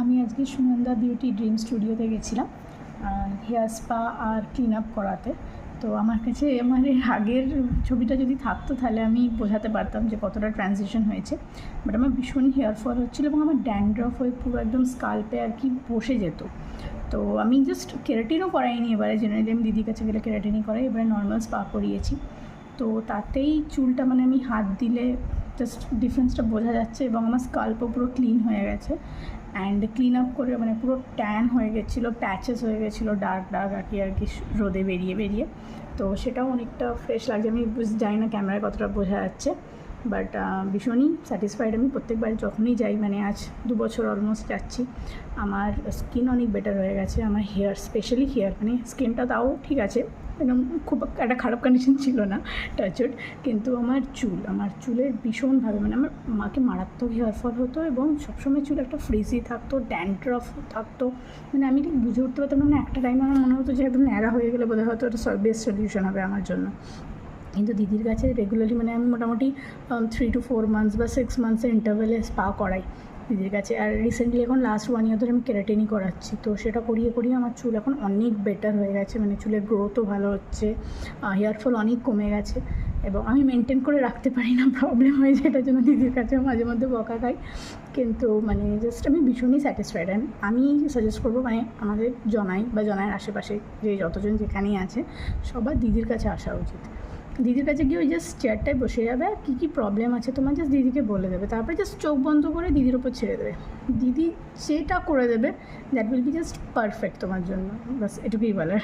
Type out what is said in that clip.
আমি আজকে Sunanda beauty dream স্টুডিওতে গেছিলাম হেয়ার স্পা আর ক্লিন আপ করাতে। তো আমার কাছে আমার এর আগের ছবিটা যদি থাকতো তাহলে আমি বোঝাতে পারতাম যে কতটা ট্রানজিশন হয়েছে। বাট আমার ভীষণ হেয়ার ফল হচ্ছিলো এবং আমার ড্যান্ড্রফ হয়ে পুরো একদম স্কাল্পে আর কি বসে যেত। তো আমি জাস্ট কেরাটিনও করাইনি, এবারে জেনারেলি আমি দিদির কাছে গেলে কেরাটিনই করাই, এবারে নর্মাল স্পা করিয়েছি। তো তাতেই চুলটা মানে আমি হাত দিলে জাস্ট ডিফারেন্সটা বোঝা যাচ্ছে এবং আমার স্কাল্পও পুরো ক্লিন হয়ে গেছে। অ্যান্ড ক্লিন আপ করে মানে পুরো ট্যান হয়ে গেছিলো, প্যাচেস হয়ে গেছিলো, ডার্ক ডার্ক আর কি রোদে বেরিয়ে বেরিয়ে। তো সেটাও অনেকটা ফ্রেশ লাগছে। আমি জানি না ক্যামেরায় কতটা বোঝা যাচ্ছে, বাট ভীষণই স্যাটিসফাইড আমি প্রত্যেকবার যখনই যাই। মানে আজ 2 বছর অলমোস্ট যাচ্ছি। আমার স্কিন অনেক বেটার হয়ে গেছে। আমার হেয়ার, স্পেশালি হেয়ার, মানে স্কিনটা তাও ঠিক আছে, একদম খুব একটা খারাপ কন্ডিশন ছিল না, টাচউড। কিন্তু আমার চুলের ভীষণভাবে, মানে আমার মাকে মারাত্মক হেয়ার ফল হতো এবং সবসময় চুল একটা ফ্রিজি থাকতো, ড্যান্ড্রফ থাকতো। মানে আমি ঠিক বুঝে উঠতে পারতাম না। একটা টাইমে আমার মনে হতো যে একদম ন্যাড়া হয়ে গেলে বোধহয় হয়তো এটা বেস্ট সলিউশন হবে আমার জন্য। কিন্তু দিদির কাছে রেগুলারলি, মানে আমি মোটামুটি 3 to 4 মান্থস বা 6 মান্থসের ইন্টারভ্যালে স্পা করাই দিদির কাছে। আর রিসেন্টলি এখন লাস্ট 1 ইয়ার ধরে আমি কেরাটিনই করাচ্ছি। তো সেটা করিয়ে আমার চুল এখন অনেক বেটার হয়ে গেছে। মানে চুলের গ্রোথও ভালো হচ্ছে, হেয়ার ফল অনেক কমে গেছে এবং আমি মেনটেন করে রাখতে পারি না, প্রবলেম হয়ে যায়। এটার জন্য দিদির কাছে মাঝে মধ্যে বকা খাই। কিন্তু মানে জাস্ট আমি ভীষণই স্যাটিসফাইড। অ্যান্ড আমি সাজেস্ট করবো, মানে আমাদের জনাই বা জনাইয়ের আশেপাশে যে যতজন যেখানেই আছে সবার দিদির কাছে আসা উচিত। দিদির কাছে গিয়ে ওই জাস্ট চেয়ারটায় বসে যাবে, আর কী প্রবলেম আছে তোমার জাস্ট দিদিকে বলে দেবে, তারপরে জাস্ট চোখ বন্ধ করে দিদির ওপর ছেড়ে দেবে। দিদি যেটা করে দেবে that will be just perfect তোমার জন্য। বাস এটুকুই বলার।